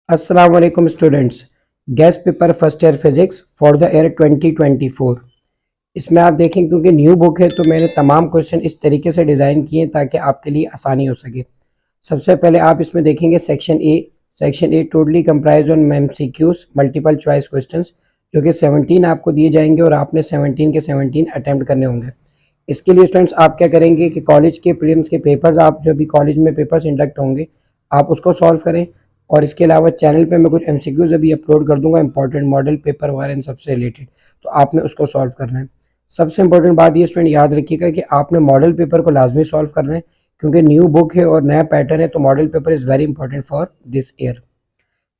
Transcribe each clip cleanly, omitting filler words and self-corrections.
अस्सलाम वालेकुम students. Guest paper first year physics for the year 2024। इसमें आप देखें क्योंकि न्यू बुक है तो मैंने तमाम क्वेश्चन इस तरीके से डिज़ाइन किए ताकि आपके लिए आसानी हो सके। सबसे पहले आप इसमें देखेंगे section a totally comprise on MCQs multiple choice questions, जो कि 17 आपको दिए जाएंगे और आपने 17 के 17 अटैम्प्ट करने होंगे। इसके लिए स्टूडेंट्स आप क्या करेंगे कि कॉलेज के प्रीलिम्स के पेपर्स, आप जो भी कॉलेज में पेपर्स इंडक्ट होंगे आप उसको सॉल्व करें। और इसके अलावा चैनल पे मैं कुछ एमसीक्यूज अभी अपलोड कर दूंगा इंपॉर्टेंट मॉडल पेपर वगैरह इन सबसे रिलेटेड, तो आपने उसको सॉल्व करना है। सबसे इंपॉर्टेंट बात ये स्टूडेंट याद रखिएगा कि आपने मॉडल पेपर को लाजमी सॉल्व करना है, क्योंकि न्यू बुक है और नया पैटर्न है, तो model paper is very important for this year.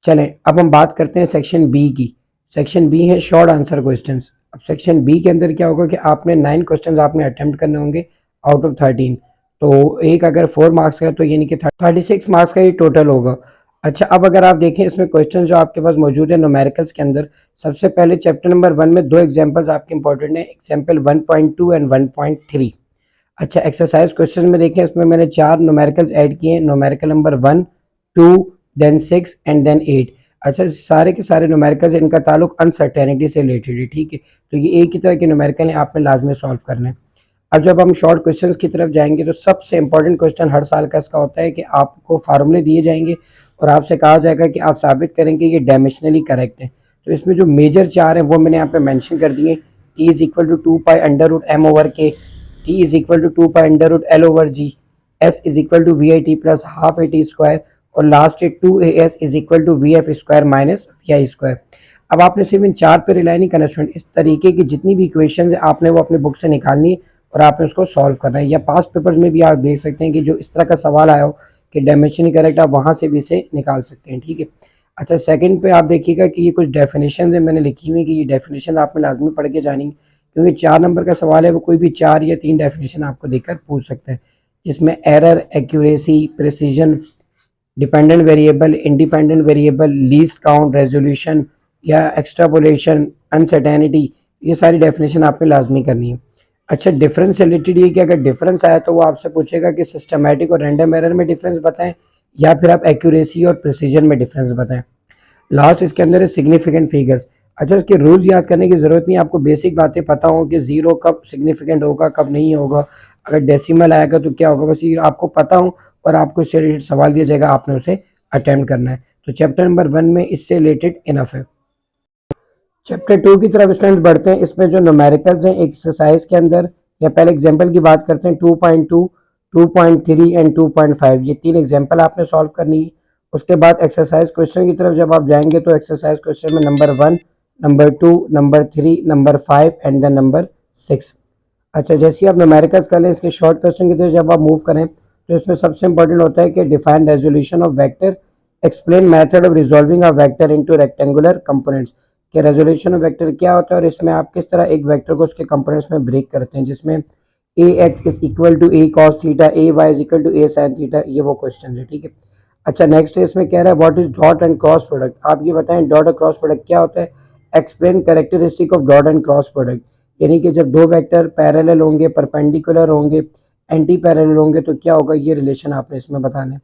चलें अब हम बात करते हैं सेक्शन बी की। सेक्शन बी है शॉर्ट आंसर क्वेश्चंस। अब सेक्शन बी के अंदर क्या होगा कि आपने 9 क्वेश्चंस आपने अटेम्प्ट करने होंगे आउट ऑफ 13। तो एक अगर 4 मार्क्स का है तो यानी कि 36 मार्क्स का ही टोटल होगा। अच्छा, अब अगर आप देखें इसमें क्वेश्चन जो आपके पास मौजूद है न्यूमेरिकल्स के अंदर, सबसे पहले चैप्टर नंबर 1 में दो एग्जाम्पल्स आपके इंपॉर्टेंट हैं, एग्जाम्पल 1.2 एंड 1.3। अच्छा, एक्सरसाइज क्वेश्चन में देखें इसमें मैंने 4 न्यूमेरिकल्स ऐड किए हैं, numerical number 1, 2, then 6 and then 8। अच्छा, सारे के सारे न्यूमेरिकल्स इनका ताल्लुक अनसर्टेनिटी से रिलेटेड है, ठीक है। तो ये एक ही तरह के न्यूमेरिकल हैं, आपने लाजमी सॉल्व करना है। अब जब हम शॉर्ट क्वेश्चंस की तरफ जाएंगे तो सबसे इंपॉर्टेंट क्वेश्चन हर साल का इसका होता है कि आपको फार्मूले दिए जाएंगे और आपसे कहा जाएगा कि आप साबित करेंगे ये डायमेंशनली करेक्ट है। तो इसमें जो मेजर चार हैं वो मैंने यहाँ पे मेंशन कर दिए। T is equal to 2 pi under root M over K, T is equal to 2 pi under root L over G, S is equal to V I T plus half A T square, और last है 2 as is equal to V F square minus V I square. अब आपने सिर्फ इन चार पे rely नहीं करना student, इस तरीके की जितनी भी इक्वेशन है आपने वो अपने बुक से निकालनी है और आपने उसको सॉल्व करना है। या पास्ट पेपर्स में भी आप देख सकते हैं कि जो इस तरह का सवाल आया हो कि डायमेंशन करेक्ट, आप वहाँ से भी इसे निकाल सकते हैं, ठीक है। अच्छा, सेकंड पे आप देखिएगा कि ये कुछ डेफिनेशन है मैंने लिखी हुई कि ये डेफिनेशन आपने लाजमी पढ़ के जानी है, क्योंकि 4 नंबर का सवाल है वो कोई भी 4 या 3 डेफिनेशन आपको देकर पूछ सकते हैं, जिसमें error, accuracy, precision, dependent variable, independent variable, least count, resolution या एक्स्ट्रापोलेशन, अनसर्टेनिटी, ये सारी डेफिनेशन आपने लाजमी करनी है। अच्छा, डिफरेंस से रिलेटेड ये कि अगर डिफरेंस आया तो वो आपसे पूछेगा कि सिस्टमैटिक और रैंडम एरर में डिफरेंस बताएं या फिर आप एक्यूरेसी और प्रिसीजन में डिफरेंस बताएं। लास्ट इसके अंदर है सिग्निफिकेंट फिगर्स। अच्छा, इसके रूल्स याद करने की ज़रूरत नहीं, आपको बेसिक बातें पता हो कि ज़ीरो कब सिग्निफिकेंट होगा कब नहीं होगा, अगर डेसिमल आएगा तो क्या होगा, बस ये आपको पता हो और आपको इससे रिलेटेड सवाल दिया जाएगा, आपने उसे अटेम्प्ट करना है। तो चैप्टर नंबर 1 में इससे रिलेटेड इनफ है। चैप्टर 2 की तरफ स्टूडेंट्स बढ़ते हैं। इसमें जो न्यूमेरिकल्स हैं एक्सरसाइज के अंदर, या पहले एग्जांपल की बात करते हैं 2.2, 2.3 एंड 2.5, ये 3 एग्जांपल आपने सॉल्व करनी है। उसके बाद एक्सरसाइज क्वेश्चन की तरफ जब आप जाएंगे तो एक्सरसाइज क्वेश्चन में number 1, number 2, number 3, number 5 and then number 6। अच्छा, जैसे ही आप न्यूमेरिकल्स कर लें, इसके शॉर्ट क्वेश्चन की तरफ जब आप मूव करें तो इसमें सबसे इंपॉर्टेंट होता है कि define resolution of vector, explain method of resolving a vector into rectangular components, कि रेजोल्यूशन ऑफ वेक्टर क्या होता है और इसमें आप किस तरह एक वेक्टर को उसके कंपोनेंट्स में ब्रेक करते हैं, जिसमें A X is equal to A cos theta, A Y is equal to A sine theta, ये वो क्वेश्चन है, ठीक है। अच्छा, नेक्स्ट है इसमें कह रहा है what is dot and cross product, आप ये बताएं डॉट और क्रॉस प्रोडक्ट क्या होता है। Explain characteristic of dot and cross product, यानी कि जब दो वेक्टर पैरेलल होंगे, परपेंडिकुलर होंगे, एंटी पैरेलल होंगे तो क्या होगा, ये रिलेशन आपने इसमें बताना है।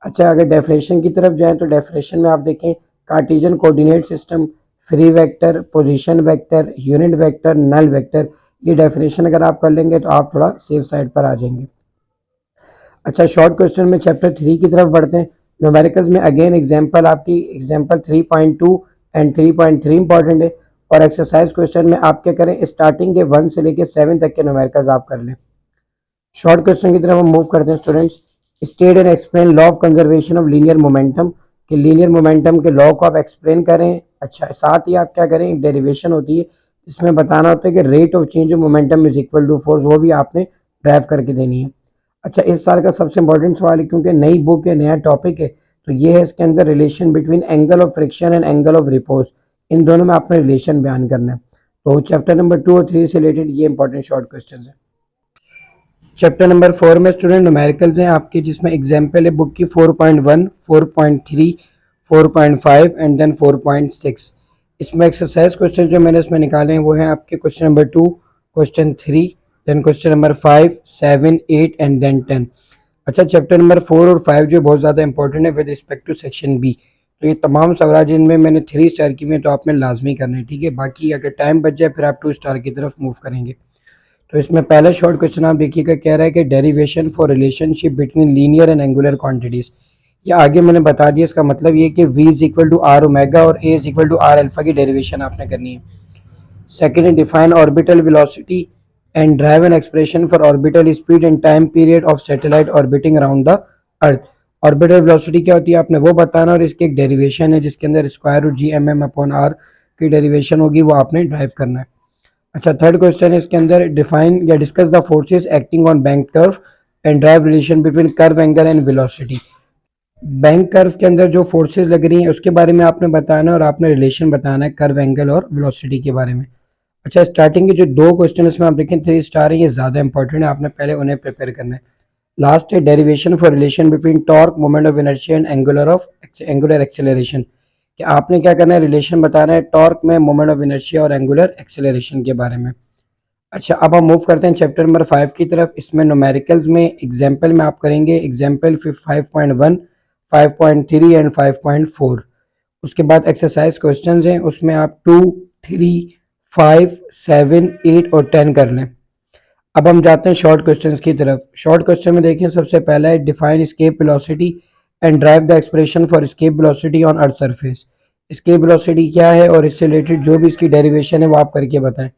अच्छा, अगर डेफिनेशन की तरफ जाएं तो डेफिनेशन में आप देखें Cartesian coordinate system, free vector, position vector, unit vector, null vector, ये डेफिनेशन अगर आप कर लेंगे तो आप थोड़ा सेफ साइड पर आ जाएंगे। अच्छा, शॉर्ट क्वेश्चन में चैप्टर 3 की तरफ बढ़ते हैं। न्यूमेरिकल्स में अगेन एग्जांपल आपकी एग्जांपल 3.2 एंड 3.3 इंपॉर्टेंट है। और एक्सरसाइज क्वेश्चन में आप क्या करें, स्टार्टिंग के 1 से लेकर 7 तक के न्यूमेरिकल्स आप कर लें। शॉर्ट क्वेश्चन की तरफ हम मूव करते हैं students. State and explain law of conservation of linear momentum, कि लीनियर मोमेंटम के लॉ को आप एक्सप्लेन करें। अच्छा, साथ ही आप क्या करें, एक डेरिवेशन होती है इसमें बताना होता है कि rate of change of momentum is equal to force, वो भी आपने ड्राइव करके देनी है। अच्छा, इस साल का सबसे इंपॉर्टेंट सवाल है क्योंकि नई बुक है, नया टॉपिक है, तो ये है इसके अंदर relation between angle of friction and angle of repose, इन दोनों में आपने रिलेशन बयान करना है। तो चैप्टर नंबर 2 और 3 से रिलेटेड ये इंपॉर्टेंट शॉर्ट क्वेश्चन है। चैप्टर नंबर 4 में स्टूडेंट न्यूमेरिकल्स हैं आपके, जिसमें एग्जाम्पल है बुक की 4.1, 4.3, 4.5 एंड देन 4.6। इसमें एक्सरसाइज क्वेश्चन जो मैंने इसमें निकाले हैं वो हैं आपके question number 2, question 3, then question number 5, 7, 8 and then 10। अच्छा, चैप्टर नंबर 4 और 5 जो बहुत ज़्यादा इंपॉर्टेंट है with respect to section B, तो ये तमाम सवाल जिनमें मैंने 3 स्टार की में तो आपने लाजमी करना है, ठीक है। बाकी अगर टाइम बच जाए फिर आप 2 स्टार की तरफ मूव करेंगे। तो इसमें पहला शॉर्ट क्वेश्चन आप देखिएगा, कह रहा है कि derivation for relationship between linear and angular quantities. ये आगे मैंने बता दिया, इसका मतलब ये कि v is equal to are omega और a is equal to r alpha की डेरिवेशन आपने करनी है। सेकेंड है define orbital velocity and derive an expression for orbital speed and time period of satellite orbiting around the earth. Orbital velocity क्या होती है आपने वो बताना, और इसकी एक डेरिवेशन है जिसके अंदर square root g m m upon r की डेरिवेशन होगी, वो आपने ड्राइव करना है। अच्छा, थर्ड क्वेश्चन है इसके अंदर, डिफाइन या discuss the forces acting on bank curve and drive relation between curve angle and velocity. Bank curve के अंदर जो फोर्सेस लग रही हैं उसके बारे में आपने बताना है और आपने रिलेशन बताना है कर्व एंगल और वेलोसिटी के बारे में। अच्छा, स्टार्टिंग के जो 2 क्वेश्चन इसमें आप देखें 3 स्टार है, ये ज़्यादा इंपॉर्टेंट है, आपने पहले उन्हें प्रिपेयर करना है। लास्ट है derivation for relation between torque moment of inertia and angular acceleration, कि आपने क्या करना है, रिलेशन बताना है टॉर्क में मोमेंट ऑफ इनर्शिया और एंगुलर एक्सेलरेशन के बारे में। अच्छा, अब हम मूव करते हैं चैप्टर नंबर 5 की तरफ। इसमें न्यूमेरिकल्स में एग्जाम्पल में आप करेंगे एग्जाम्पल 5.1, 5.3 एंड 5.4। उसके बाद एक्सरसाइज क्वेश्चंस हैं, उसमें आप 2, 3, 5, 7, 8 और 10 कर लें। अब हम जाते हैं शॉर्ट क्वेश्चंस की तरफ। शॉर्ट क्वेश्चन में देखें, सबसे पहला है define escape velocity and drive the expression for escape velocity on earth surface. Escape velocity क्या है और इससे रिलेटेड जो भी इसकी डेरिवेशन है वो आप करके बताएं,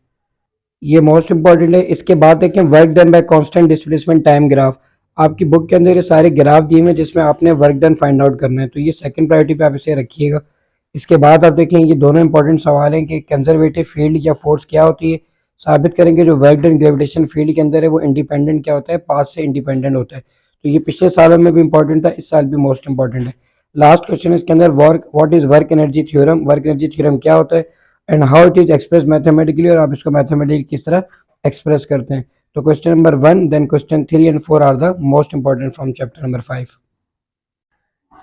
ये मोस्ट इंपॉर्टेंट है। इसके बाद देखें work done by constant displacement time graph. आपकी बुक के अंदर ये सारे ग्राफ दिए हुए जिसमें आपने वर्क डन फाइंड आउट करना है, तो ये सेकंड प्रायोरिटी पे आप इसे रखिएगा। इसके बाद आप देखें ये दोनों इंपॉर्टेंट सवाल हैं कि कंजर्वेटिव फील्ड या फोर्स क्या होती है, साबित करेंगे जो वर्क डन ग्रेविटेशन फील्ड के अंदर है वो इंडिपेंडेंट क्या होता है, पाथ से इंडिपेंडेंट होता है। तो ये पिछले सालों में भी इंपॉर्टेंट था, इस साल भी मोस्ट इंपॉर्टेंट है। लास्ट क्वेश्चन इसके अंदर work what is work energy theorem, work energy theorem क्या होता है and how it is express mathematically, और आप इसको मैथमेटिकली किस तरह एक्सप्रेस करते हैं। तो question number 1 then question 3 and 4 are the most important from chapter number 5।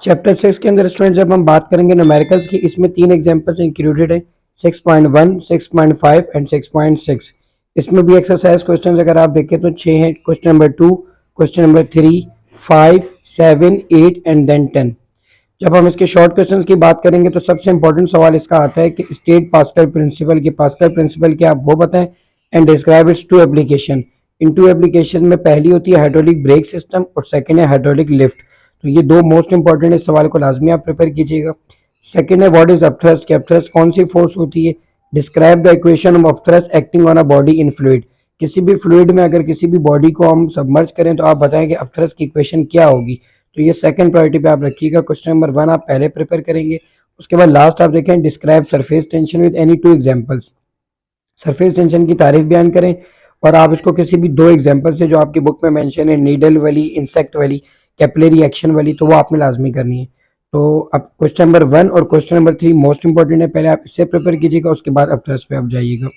Chapter 6 के अंदर स्टूडेंट जब हम बात करेंगे न्यूमेरिकल्स की, इसमें 3 एग्जांपल्स इंक्लूडेड है 6.1, 6.5 एंड 6.6। इसमें भी एक्सरसाइज क्वेश्चन अगर आप देखें तो 6 हैं, question number 2, question number 3, 5, 7, 8 and then 10। जब हम इसके शॉर्ट क्वेश्चंस की बात करेंगे तो सबसे इंपॉर्टेंट सवाल इसका आता है कि स्टेट पास्कल प्रिंसिपल की, पास्कल प्रिंसिपल क्या आप वो बताएं and describe it's 2 application. In 2 application में पहली होती है हाइड्रोलिक ब्रेक सिस्टम और सेकंड है हाइड्रोलिक लिफ्ट। तो ये 2 मोस्ट इंपॉर्टेंट इस सवाल को लाजमी आप प्रिपेयर कीजिएगा। सेकंड है व्हाट इज अपथ्रस्ट, कि अपथ्रस्ट कौन सी फोर्स होती है। Describe the equation of upthrust acting on a body in fluid, किसी भी फ्लूइड में अगर किसी भी बॉडी को हम सबमर्ज करें तो आप बताएं कि अपथ्रस्ट की इक्वेशन क्या होगी। तो ये सेकंड प्रायोरिटी पे आप रखिएगा। क्वेश्चन नंबर 1 आप पहले प्रिपेयर करेंगे। उसके बाद लास्ट आप देखें describe surface tension with any 2 examples, surface tension की तारीफ बयान करें और आप इसको किसी भी 2 एग्जांपल से जो आपकी बुक में मेंशन है, नीडल वाली, इंसेक्ट वाली, कैपिलरी एक्शन वाली, तो वो आपने लाजमी करनी है। तो अब क्वेश्चन नंबर 1 और क्वेश्चन नंबर 3 मोस्ट इंपॉर्टेंट है, पहले आप इससे प्रिपेयर कीजिएगा, उसके बाद अब ट्रस्ट पे आप जाइएगा।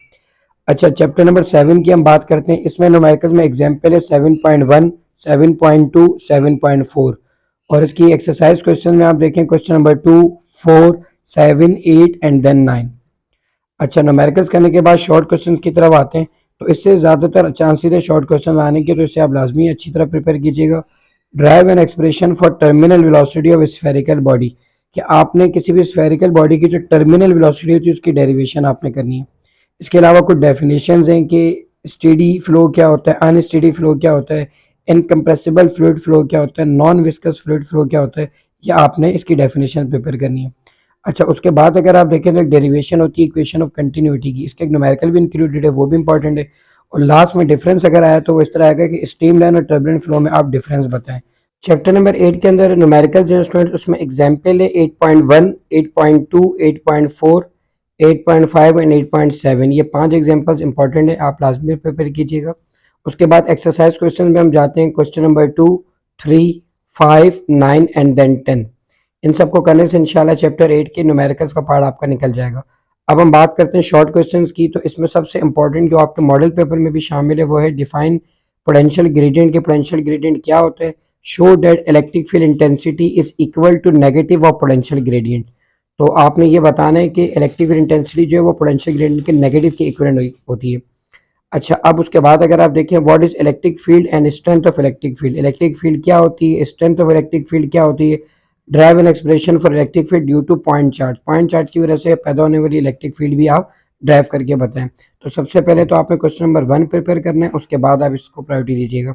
अच्छा, चैप्टर नंबर 7 की हम बात करते हैं। इसमें न्यूमेरिकल्स में एग्जांपल है 7.1, 7.2, 7.4 और इसकी एक्सरसाइज क्वेश्चन में आप देखें क्वेश्चन नंबर 2, 4, 7, 8 एंड देन 9। अच्छा, न्यूमेरिकल्स करने के बाद शॉर्ट क्वेश्चन की तरफ आते हैं। तो इससे ज़्यादातर चांसेस है शॉर्ट क्वेश्चन लाने के, तो इसे आप लाजमी अच्छी तरह प्रिपेयर कीजिएगा। Drive an expression for terminal velocity of spherical body, कि आपने किसी भी स्फेरिकल बॉडी की जो टर्मिनल वेलोसिटी होती है उसकी डेरिवेशन आपने करनी है। इसके अलावा कुछ डेफिनेशंस हैं कि स्टेडी फ्लो क्या होता है, अनस्टेडी फ्लो क्या होता है, इनकम्प्रेसिबल फ्लूइड फ्लो क्या होता है, नॉन विस्कस फ्लूइड फ्लो क्या होता है, ये आपने इसकी डेफिनेशन प्रिपेयर करनी है। अच्छा, उसके बाद अगर आप देखें तो एक डेरिवेशन होती है इक्वेशन ऑफ कंटिन्यूटी की, इसके एक न्यूमेरिकल भी इंक्लूडेड है, वो भी इंपॉर्टेंट है। और लास्ट में डिफरेंस अगर आया तो वो इस तरह आएगा कि स्ट्रीमलाइन और टर्बुलेंट फ्लो में आप डिफरेंस बताएं। चैप्टर नंबर 8 के अंदर न्यूमेरिकल जो स्टूडेंट्स उसमें एग्जाम्पल है 8.1, 8.2, 8.4, 8.5 एंड 8.7। ये 5 एग्जाम्पल्स इंपॉर्टेंट है, आप लाजमी प्रिपेयर कीजिएगा। उसके बाद एक्सरसाइज क्वेश्चन में हम जाते हैं क्वेश्चन नंबर 2, 3, 5, 9 एंड देन 10। इन सबको करने से इंशाल्लाह चैप्टर 8 के न्यूमेरिकल्स का पार्ट आपका निकल जाएगा। अब हम बात करते हैं शॉर्ट क्वेश्चंस की। तो इसमें सबसे इंपॉर्टेंट जो आपके मॉडल पेपर में भी शामिल है वो है डिफाइन पोटेंशियल ग्रेडियंट, के पोटेंशियल ग्रेडियंट क्या होता है। Show that electric field intensity is equal to negative of potential gradient. तो आपने ये बताना है कि इलेक्ट्रिक फील्ड इंटेंसिटी जो है वो पोटेंशियल ग्रेडियंट के नेगेटिव के इक्विवेलेंट होती है। अच्छा, अब उसके बाद अगर आप देखें what is electric field and strength of electric field, electric field क्या होती है, स्ट्रेंथ ऑफ इलेक्ट्रिक फील्ड क्या होती है। Drive an expression for electric field due two point charge की वजह से पैदा होने वाली इलेक्ट्रिक फील्ड भी आप ड्राइव करके बताएं। तो सबसे पहले तो आपने क्वेश्चन नंबर 1 प्रिपेयर करना है, उसके बाद आप इसको प्रायोरिटी दीजिएगा।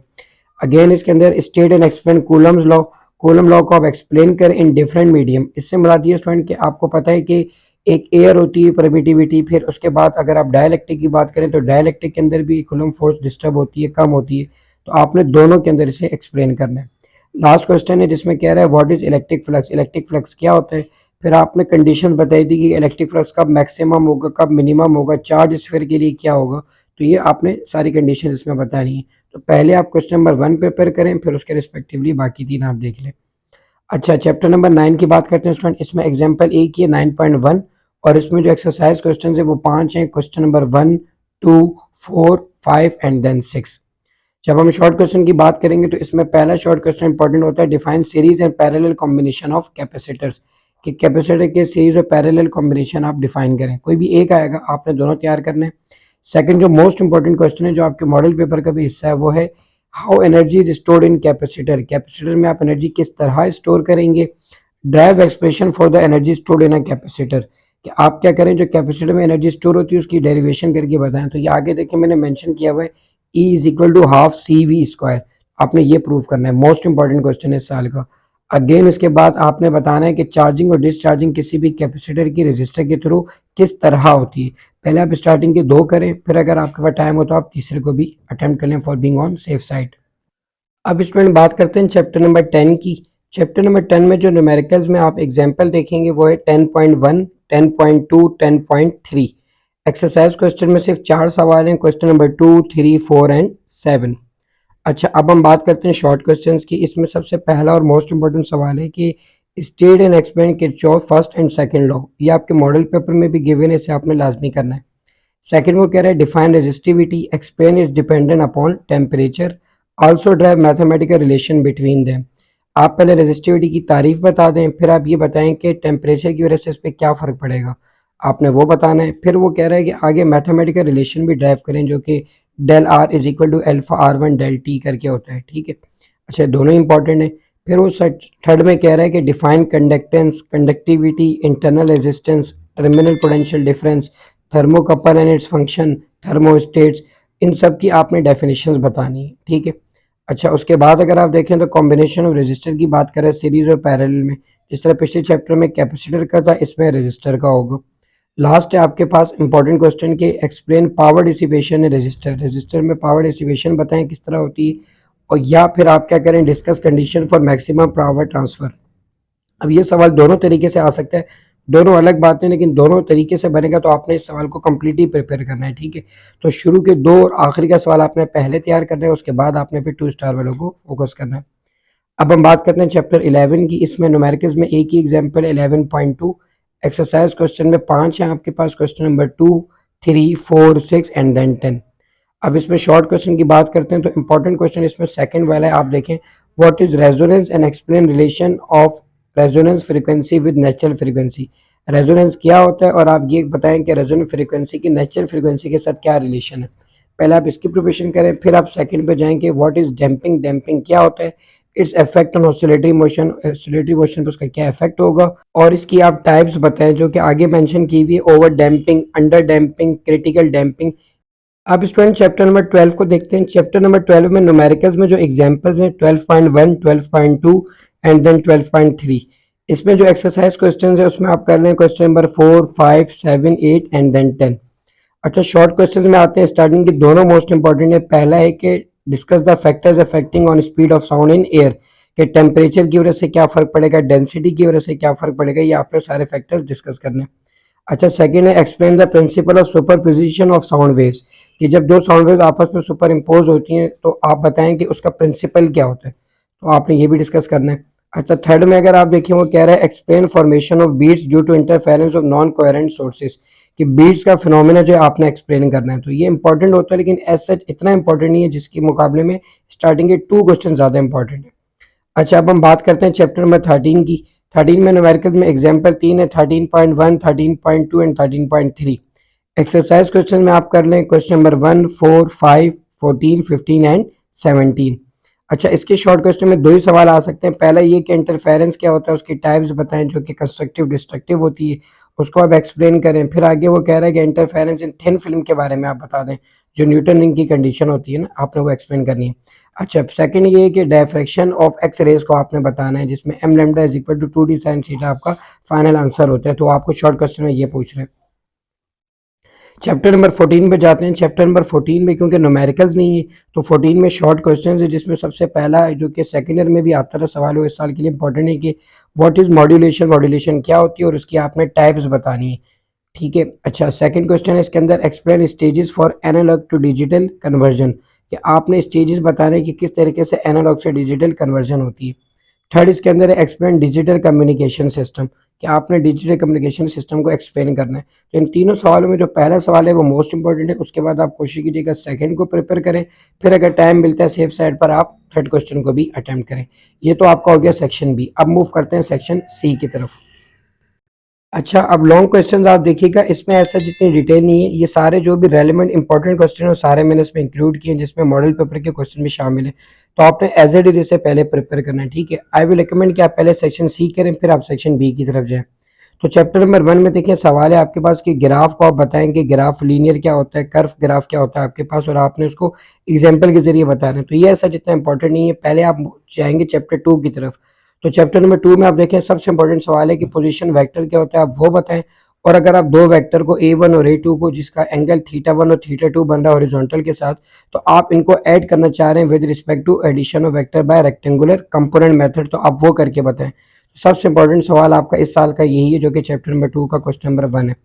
अगेन इसके अंदर state and explain coulomb law को आप एक्सप्लेन करें इन डिफरेंट मीडियम। इससे मुराद ये स्टूडेंट कि आपको पता है कि एक एयर होती है परमिटिविटी, फिर उसके बाद अगर आप डाइलेक्ट्रिक की बात करें तो डाइलेक्ट्रिक के अंदर भी कूलम फोर्स डिस्टर्ब होती है, कम होती है। तो आपने दोनों के अंदर इसे एक्सप्लेन करना है। लास्ट क्वेश्चन है जिसमें कह रहा है व्हाट इज इलेक्ट्रिक फ्लक्स क्या होता है। फिर आपने कंडीशन बताई थी कि इलेक्ट्रिक फ्लक्स कब मैक्सिमम होगा, कब मिनिमम होगा, चार्ज स्फीयर के लिए क्या होगा। तो ये आपने सारी कंडीशन इसमें बतानी है। तो पहले आप क्वेश्चन नंबर 1 प्रिपेयर करें, फिर उसके रिस्पेक्टिवली बाकी 3 आप देख लें। अच्छा, चैप्टर नंबर 9 की बात करते हैं स्टूडेंट। इसमें एग्जाम्पल एक ही है 9.1 और इसमें जो एक्सरसाइज क्वेश्चन है वो 5 हैं। Question number 1, 2, 4, 5 and then 6। जब हम शॉर्ट क्वेश्चन की बात करेंगे तो इसमें पहला शॉर्ट क्वेश्चन इंपॉर्टेंट होता है define series and parallel combination of capacitors, कि कैपेसिटर के सीरीज और पैरेलल कॉम्बिनेशन आप डिफाइन करें। कोई भी एक आएगा, आपने दोनों तैयार करने हैं। सेकंड जो मोस्ट इंपॉर्टेंट क्वेश्चन है, जो आपके मॉडल पेपर का भी हिस्सा है, वो है how energy is stored in capacitor. Capacitor में आप एनर्जी किस तरह स्टोर करेंगे। Drive expression for the energy stored in a capacitor, कि आप क्या करें जो कैपेसिटर में एनर्जी स्टोर होती है उसकी डेरिवेशन करके बताएं। तो ये आगे देखिए मैंने मेंशन किया हुआ है E is equal to half c v square. आपने ये प्रूव करना है, मोस्ट इंपॉर्टेंट क्वेश्चन है इस साल का। अगेन इसके बाद आपने बताना है कि चार्जिंग और डिस्चार्जिंग किसी भी कैपेसिटर की रेजिस्टर के थ्रू किस तरह होती है। पहले आप स्टार्टिंग के 2 करें, फिर अगर आपके पास टाइम हो तो आप तीसरे को भी अटेम्प्ट कर लें for being on safe side. अब स्टूडेंट बात करते हैं चैप्टर नंबर 10 की। चैप्टर नंबर 10 में जो न्यूमेरिकल्स में आप एग्जाम्पल देखेंगे वो है 10.1, 10.2, 10.3। एक्सरसाइज क्वेश्चन में सिर्फ 4 सवाल हैं, क्वेश्चन नंबर 2, 3, 4 एंड 7। अच्छा, अब हम बात करते हैं शॉर्ट क्वेश्चंस की। इसमें सबसे पहला और मोस्ट इंपॉर्टेंट सवाल है कि state and explain Kirchhoff first and second law. ये आपके मॉडल पेपर में भी गिवन है, इसे आपने लाजमी करना है। सेकंड वो कह रहा है define resistivity, explain is dependent upon temperature, also drive mathematical relation between them. आप पहले रेजिस्टिविटी की तारीफ बता दें, फिर आप ये बताएं कि टेम्परेचर की वजह से इस पर क्या फ़र्क पड़ेगा, आपने वो बताना है। फिर वो कह रहा है कि आगे मैथमेटिकल रिलेशन भी ड्राइव करें जो कि del r is equal to alpha r one del t करके होता है, ठीक है। अच्छा, दोनों इंपॉर्टेंट है। फिर वो थर्ड में कह रहा है कि define conductance, conductivity, internal resistance, terminal potential difference, thermocouple and its function, thermostats, इन सब की आपने डेफिनेशंस बतानी है, ठीक है। अच्छा, उसके बाद अगर आप देखें तो कॉम्बिनेशन ऑफ रजिस्टर की बात करें सीरीज और पैरेलल में, जिस तरह पिछले चैप्टर में कैपेसिटर का था, इसमें रजिस्टर का होगा। लास्ट है आपके पास इंपॉर्टेंट क्वेश्चन के explain power dissipation in register. Register में पावर डिसिपेशन बताएं किस तरह होती है, और या फिर आप क्या करें discuss condition for maximum power transfer. अब ये सवाल दोनों तरीके से आ सकता है, दोनों अलग बातें, लेकिन दोनों तरीके से बनेगा तो आपने इस सवाल को कम्प्लीटली प्रिपेयर करना है, ठीक है। तो शुरू के 2 और आखिरी का सवाल आपने पहले तैयार करना है, उसके बाद आपने फिर 2 स्टार वालों को फोकस करना है। अब हम बात करते हैं चैप्टर 11 की। इसमें न्यूमेरिकल्स में एक ही एग्जाम्पल 11.2। एक्सरसाइज क्वेश्चन में 5 है आपके पास, क्वेश्चन नंबर 2, 3, 4, 6 एंड देन 10। अब इसमें शॉर्ट क्वेश्चन की बात करते हैं तो इंपॉर्टेंट क्वेश्चन इसमें सेकंड वाला है, आप देखें what is resonance and explain relation of resonance frequency with natural frequency. Resonance क्या होता है और आप ये बताएं कि रेजोनेंस फ्रीक्वेंसी की नेचुरल फ्रीक्वेंसी के साथ क्या रिलेशन है। पहले आप इसकी प्रिपरेशन करें, फिर आप सेकंड पे जाएंगे व्हाट इज डैम्पिंग, डैम्पिंग क्या होता है, its effect on oscillatory motion पे उसका क्या इफेक्ट होगा, और इसकी आप टाइप्स बताएं जो कि आगे मेंशन की हुई है, over damping, under damping, critical damping. अब स्टूडेंट चैप्टर नंबर 12 को देखते हैं। चैप्टर नंबर 12 में न्यूमेरिकल्स में जो एग्जांपल्स हैं 12.1, 12.2 एंड देन 12.3। इसमें जो एक्सरसाइज क्वेश्चंस है उसमें आप कर रहे हैं क्वेश्चन नंबर 4, 5, 7, 8 एंड देन 10। अच्छा, शॉर्ट क्वेश्चंस में आते हैं। स्टार्टिंग के दोनों मोस्ट इंपॉर्टेंट है। पहला है कि discuss the factors affecting on speed of sound in air, कि टेम्परेचर की वजह से क्या फर्क पड़ेगा, डेंसिटी की वजह से क्या फर्क पड़ेगा, ये आपने सारे फैक्टर्स डिस्कस करने हैं। अच्छा, सेकंड है explain the principle of superposition of sound waves, कि जब दो साउंड वेव्स आपस में सुपर इम्पोज होती हैं तो आप बताएं कि उसका प्रिंसिपल क्या होता है, तो आपने ये भी डिस्कस करना है। अच्छा, थर्ड में अगर आप देखिए वो कह रहा है explain formation of beats due to interference of non coherent sources, कि बीट्स का फिनोमेना जो है आपने एक्सप्लेन करना है। तो ये इंपॉर्टेंट होता है लेकिन एज सच इतना इंपॉर्टेंट नहीं है, जिसके मुकाबले में स्टार्टिंग के 2 क्वेश्चन ज़्यादा इंपॉर्टेंट है। अच्छा, अब हम बात करते हैं चैप्टर नंबर 13 की। 13 में न्यूमेरिकल में एग्जाम्पल 3 है, 13.1, 13.2 एंड 13.3। एक्सरसाइज क्वेश्चन में आप कर लें क्वेश्चन नंबर 1, 4, 5, 14, 15 एंड 17। अच्छा, इसके शॉर्ट क्वेश्चन में 2 ही सवाल आ सकते हैं। पहला ये कि इंटरफेरेंस क्या होता है, उसकी टाइप्स बताएँ जो कि कंस्ट्रक्टिव, डिस्ट्रक्टिव होती है, उसको आप एक्सप्लेन करें। फिर आगे वो कह रहा है कि इंटरफेरेंस इन थिन फिल्म के बारे में आप बता दें, जो न्यूटन रिंग की कंडीशन होती है ना, आपने वो एक्सप्लेन करनी है। अच्छा, सेकंड ये है कि डायफ्रैक्शन ऑफ एक्स रेज़ को आपने बताना है, जिसमें m lambda is equal to 2d sin theta आपका फाइनल आंसर होता है। तो आपको शॉर्ट क्वेश्चन में ये पूछ रहे हैं। चैप्टर नंबर 14 पे जाते हैं। चैप्टर नंबर 14 में क्योंकि न्यूमेरिकल्स नहीं है, तो 14 में शॉर्ट क्वेश्चंस है, जिसमें सबसे पहला है जो कि सेकंड ईयर में भी आता था सवाल, वो इस साल के लिए इंपॉर्टेंट है कि व्हाट इज मॉड्यूलेशन, मॉड्यूलेशन क्या होती है और उसकी आपने टाइप्स बतानी है। ठीक है। अच्छा, सेकंड क्वेश्चन है इसके अंदर, explain stages for analog to digital conversion, कि आपने स्टेजेस बताने कि किस तरीके से एनालॉग से डिजिटल कन्वर्जन होती है। थर्ड इसके अंदर है एक्सप्लेन डिजिटल कम्युनिकेशन सिस्टम, कि आपने डिजिटल कम्युनिकेशन सिस्टम को एक्सप्लेन करना है। तो इन तीनों सवालों में जो पहला सवाल है वो मोस्ट इंपॉर्टेंट है, उसके बाद आप कोशिश कीजिएगा सेकंड को प्रिपेयर करें, फिर अगर टाइम मिलता है सेफ साइड पर आप थर्ड क्वेश्चन को भी अटेम्प्ट करें। ये तो आपका हो गया सेक्शन बी। अब मूव करते हैं सेक्शन सी की तरफ। अच्छा, अब लॉन्ग क्वेश्चंस आप देखिएगा, इसमें ऐसा जितनी डिटेल नहीं है, ये सारे जो भी रेलिवेंट इंपॉर्टेंट क्वेश्चन है वो सारे मैंने इसमें इंक्लूड किए हैं, जिसमें मॉडल पेपर के क्वेश्चन भी शामिल है। तो आपने एज एड इज से पहले प्रिपेयर करना है। ठीक है, आई विल रिकमेंड कि आप पहले सेक्शन सी करें, फिर आप सेक्शन बी की तरफ जाएं। तो चैप्टर नंबर 1 में देखिए सवाल है आपके पास कि ग्राफ को आप बताएं कि ग्राफ लीनियर क्या होता है, कर्व ग्राफ क्या होता है आपके पास, और आपने उसको एग्जाम्पल के जरिए बताना है। तो ये ऐसा जितना इंपॉर्टेंट नहीं है, पहले आप जाएंगे चैप्टर 2 की तरफ। तो चैप्टर नंबर 2 में आप देखें सबसे इंपॉर्टेंट सवाल है कि पोजीशन वेक्टर क्या होता है, आप वो बताएं। और अगर आप दो वेक्टर को A1 और A2 को, जिसका एंगल θ1 और θ2 बन रहा है हॉरिजॉन्टल के साथ, तो आप इनको ऐड करना चाह रहे हैं with respect to addition of vector by rectangular component method, तो आप वो करके बताएं। सबसे इंपॉर्टेंट सवाल आपका इस साल का यही है, जो कि चैप्टर नंबर 2 का क्वेश्चन नंबर 1 है।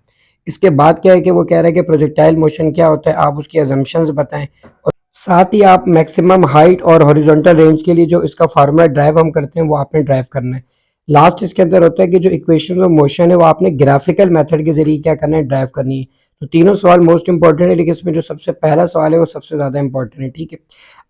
इसके बाद क्या है कि वो कह रहा है कि प्रोजेक्टाइल मोशन क्या होता है, आप उसकी अजम्पशंस बताएं। और साथ ही आप मैक्सिमम हाइट और हॉरिजॉन्टल रेंज के लिए जो इसका फार्मूला ड्राइव हम करते हैं वो आपने ड्राइव करना है। लास्ट इसके अंदर होता है कि जो इक्वेशन ऑफ मोशन है वो आपने ग्राफिकल मेथड के जरिए क्या करना है, ड्राइव करनी है। तो तीनों सवाल मोस्ट इंपॉर्टेंट है, लेकिन इसमें जो सबसे पहला सवाल है वो सबसे ज़्यादा इंपॉर्टेंट है। ठीक है।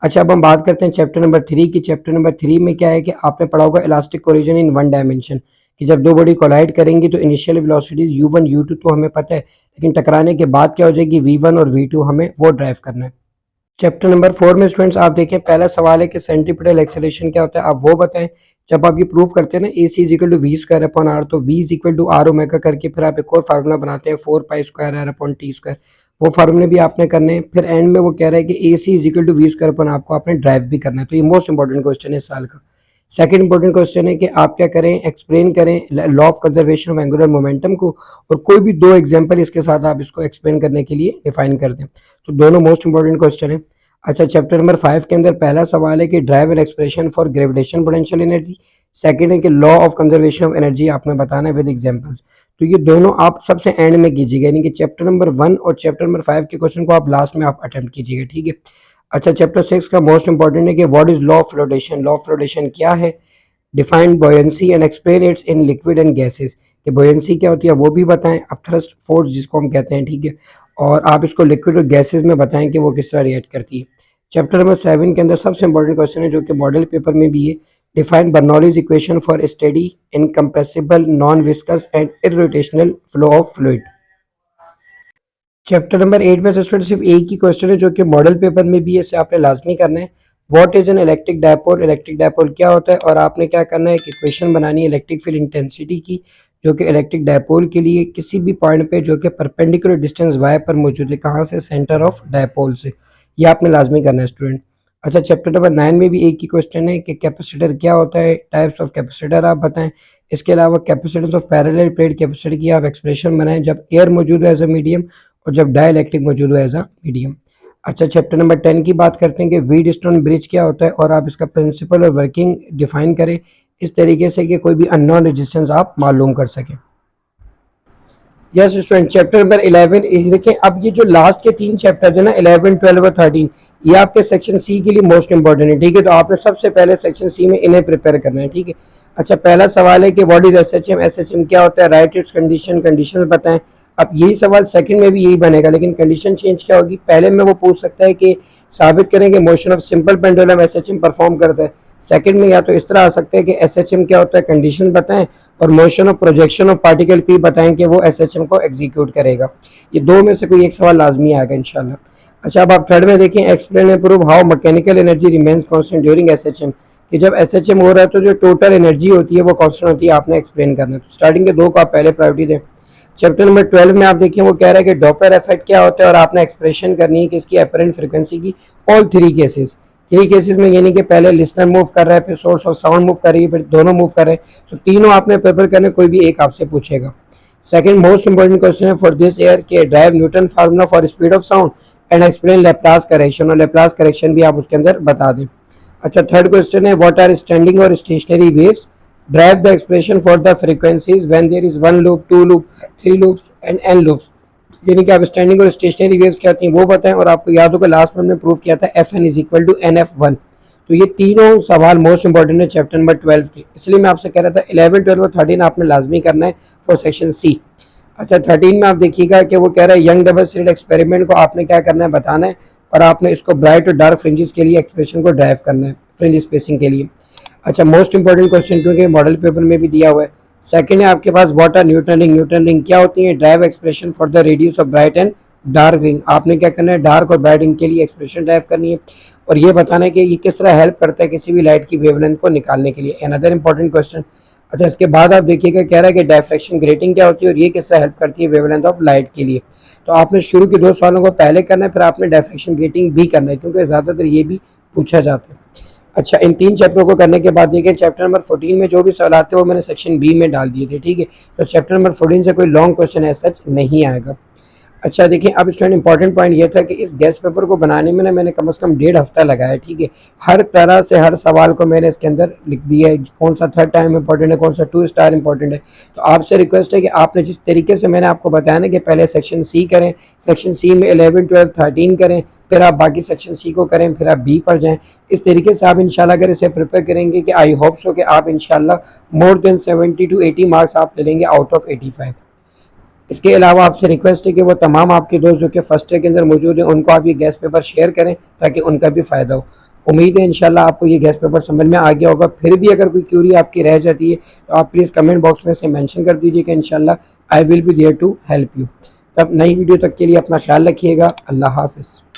अच्छा, अब हम बात करते हैं चैप्टर नंबर 3 की। चैप्टर नंबर 3 में क्या है कि आपने पढ़ा होगा elastic collision in one dimension, कि जब दो बॉडी कोलाइड करेंगी तो इनिशियल वेलोसिटीज u1 u2 तो हमें पता है, लेकिन टकराने के बाद क्या हो जाएगी v1 और v2, हमें वो ड्राइव करना है। चैप्टर नंबर 4 में स्टूडेंट्स आप देखें पहला सवाल है कि सेंट्रीपिटल एक्सेलरेशन क्या होता है, आप वो बताएं। जब आप ये प्रूव करते हैं ना A C is equal to V square upon R, तो V is equal to are omega करके फिर आप एक और फार्मूला बनाते हैं 4 pi square R upon T square, वो फार्मूले भी आपने करने हैं। फिर एंड में वो कह रहा है कि A C is equal to V square upon आपको आपने ड्राइव भी करना है। तो ये मोस्ट इंपॉर्टेंट क्वेश्चन है इस साल का। सेकंड इंपॉर्टेंट क्वेश्चन है कि आप क्या करें, एक्सप्लेन करें law of conservation of angular momentum को, और कोई भी दो एग्जांपल इसके साथ आप इसको एक्सप्लेन करने के लिए डिफाइन कर दें। तो दोनों मोस्ट इंपॉर्टेंट क्वेश्चन है। अच्छा, चैप्टर नंबर 5 के अंदर पहला सवाल है कि drive an expression for gravitation potential energy. Second है कि law of conservation of energy आपने बताना है विद एग्जांपल्स। तो ये दोनों आप सबसे एंड में कीजिएगा, यानी कि चैप्टर नंबर 1 और चैप्टर नंबर 5 के क्वेश्चन को आप लास्ट में आप अटेम्प्ट कीजिएगा। ठीक है। अच्छा, चैप्टर 6 का मोस्ट इंपॉर्टेंट है कि what is law of flotation, law of flotation क्या है, define buoyancy and explain it's in liquid and gases, कि बॉयंसी क्या होती है वो भी बताएं, अब थ्रस्ट फोर्स जिसको हम कहते हैं। ठीक है। और आप इसको लिक्विड और गैसेस में बताएं कि वो किस तरह रिएक्ट करती है। चैप्टर नंबर 7 के अंदर सबसे इंपॉर्टेंट क्वेश्चन है जो कि मॉडल पेपर में भी है, define Bernoulli's equation for steady incompressible non viscous and irrotational flow of fluid. Chapter number 8 में से स्टूडेंट सिर्फ एक ही क्वेश्चन है जो कि मॉडल पेपर में भी है, इसे आपने लाजमी करना है। What is an electric dipole, electric dipole क्या होता है, और आपने क्या करना है, एक इक्वेशन बनानी है इलेक्ट्रिक फील्ड इंटेंसिटी की, जो कि इलेक्ट्रिक डायपोल के लिए किसी भी पॉइंट पे जो कि परपेंडिकुलर डिस्टेंस y पर मौजूद है, कहाँ से, सेंटर ऑफ डायपोल से। ये आपने लाजमी करना है स्टूडेंट। अच्छा, चैप्टर नंबर 9 में भी एक ही क्वेश्चन है कि कैपेसिटर क्या होता है, टाइप्स ऑफ कैपेसिटर आप बताएं। इसके अलावा capacitance of parallel plate capacitor की आप एक्सप्रेशन बनाएं जब एयर मौजूद है एज अ मीडियम, और जब डाइलेक्ट्रिक मौजूद है एज अ मीडियम। अच्छा, चैप्टर नंबर 10 की बात करते हैं कि व्हीटस्टोन ब्रिज क्या होता है, और आप इसका प्रिंसिपल और वर्किंग डिफाइन करें इस तरीके से कि कोई भी अननोन रेजिस्टेंस आप मालूम कर सकें। यस स्टूडेंट, चैप्टर नंबर 11 देखिए, अब ये जो लास्ट के 3 चैप्टर्स है ना 11, 12 और 13, ये आपके सेक्शन सी के लिए मोस्ट इंपॉर्टेंट है। ठीक है। तो आपने सबसे पहले सेक्शन सी में इन्हें प्रिपेयर करना है। ठीक है। अच्छा, पहला सवाल है कि व्हाट इज एसएचएम, एसएचएम क्या होता है, राइट इट्स कंडीशन, कंडीशंस बताएं। अब यही सवाल सेकंड में भी यही बनेगा, लेकिन कंडीशन चेंज क्या होगी, पहले में वो पूछ सकता है कि साबित करें कि motion of simple pendulum SHM perform करता है। सेकंड में या तो इस तरह आ सकता है कि एसएचएम क्या होता है, कंडीशन बताएं, और motion of projection of particle P बताएं कि वो एसएचएम को एग्जीक्यूट करेगा। ये दो में से कोई एक सवाल लाजमी आएगा इंशाल्लाह। अच्छा, अब आप थर्ड में देखें, explain and prove how mechanical energy remains constant during SHM, कि जब एसएचएम हो रहा है तो जो टोटल एनर्जी होती है वो कांस्टेंट होती है, आपने एक्सप्लेन करना है। तो स्टार्टिंग के दो को आप पहले प्रायोरिटी दें। चैप्टर नंबर 12 में आप देखिए वो कह रहा है कि डॉपलर इफेक्ट क्या होता है और आपने एक्सप्रेशन करनी है कि इसकी अपरेंट फ्रीक्वेंसी की ऑल थ्री केसेस में, यानी कि पहले लिसनर मूव कर रहा है, फिर सोर्स ऑफ साउंड मूव कर रही है, फिर दोनों मूव कर रहे हैं, तो तीनों आपने पेपर करने, कोई भी एक आपसे पूछेगा। सेकंड मोस्ट इंपॉर्टेंट क्वेश्चन है फॉर दिस ईयर के derive Newton formula for speed of sound and explain Laplace correction, और लेप्लास करेक्शन भी आप उसके अंदर बता दें। अच्छा, थर्ड क्वेश्चन है व्हाट आर स्टैंडिंग और stationary waves, derive the expression for the frequencies when there is one loop, two loop, three loops and n loops, यानी कि आप स्टैंडिंग और स्टेशनरी वेव्स क्या होती हैं वो बताएं। और आपको याद होगा लास्ट में हमने प्रूव किया था F n is equal to n F one. तो ये तीनों सवाल मोस्ट इंपॉर्टेंट है चैप्टर नंबर 12 के, इसलिए मैं आपसे कह रहा था 11, 12 और 13 आपने लाजमी करना है फॉर सेक्शन सी। अच्छा, 13 में आप देखिएगा कि वो कह रहा है यंग डबल स्लिट एक्सपेरिमेंट को आपने क्या करना है बताना है, और आपने इसको ब्राइट और डार्क फ्रिंजेस के लिए एक्सप्रेशन को ड्राइव करना है, फ्रिंज स्पेसिंग के लिए। अच्छा, मोस्ट इंपॉर्टेंट क्वेश्चन क्योंकि मॉडल पेपर में भी दिया हुआ है। सेकंड है आपके पास what are Newton ring, Newton ring क्या होती है, derive expression for the radius of bright and dark ring, आपने क्या करना है डार्क और ब्राइट रिंग के लिए एक्सप्रेशन ड्राइव करनी है, और ये बताना है कि ये किस तरह हेल्प करता है किसी भी लाइट की वेवलेंथ को निकालने के लिए। Another important question. अच्छा, इसके बाद आप देखिएगा कह रहा है कि डायफ्रैक्शन ग्रेटिंग क्या होती है और ये किस तरह हेल्प करती है वेवलेंथ ऑफ लाइट के लिए। तो आपने शुरू के दो सवालों को पहले करना है, फिर आपने डायफ्रैक्शन ग्रेटिंग भी करना है, क्योंकि ज़्यादातर ये भी पूछा जाता है। अच्छा, इन तीन चैप्टरों को करने के बाद देखिए चैप्टर नंबर 14 में जो भी सवाल आते हैं वो मैंने सेक्शन बी में डाल दिए थे, ठीक है। तो चैप्टर नंबर 14 से कोई लॉन्ग क्वेश्चन एज सच नहीं आएगा। अच्छा देखिए, अब स्टूडेंट इंपॉर्टेंट पॉइंट ये था कि इस गेस्ट पेपर को बनाने में ना मैंने कम से कम 1.5 हफ्ता लगाया, ठीक है। हर तरह से हर सवाल को मैंने इसके अंदर लिख दिया है, कौन सा थर्ड टाइम इंपॉर्टेंट है, कौन सा 2 स्टार इंपॉर्टेंट है। तो आपसे रिक्वेस्ट है कि आपने जिस तरीके से मैंने आपको बताया ना कि पहले सेक्शन सी करें, सेक्शन सी में 11, 12, 13 करें, फिर आप बाकी सेक्शन सी को करें, फिर आप बी पर जाएं। इस तरीके से आप इंशाल्लाह अगर इसे प्रिपेयर करेंगे कि आई होप सो कि आप इंशाल्लाह मोर देन 70 to 80 मार्क्स आप ले लेंगे आउट ऑफ 85। इसके अलावा आपसे रिक्वेस्ट है कि वो तमाम आपके दोस्त जो कि फर्स्ट ईयर के अंदर मौजूद हैं उनको आप ये गैस पेपर शेयर करें ताकि उनका भी फ़ायदा हो। उम्मीद है इंशाल्लाह आपको ये गैस पेपर समझ में आ गया होगा। फिर भी अगर कोई क्यूरी आपकी रह जाती है तो आप प्लीज़ कमेंट बॉक्स में से मेंशन कर दीजिए कि इंशाल्लाह I will be there to help you. तब नई वीडियो तक के लिए अपना ख्याल रखिएगा। अल्लाह हाफ़िज़।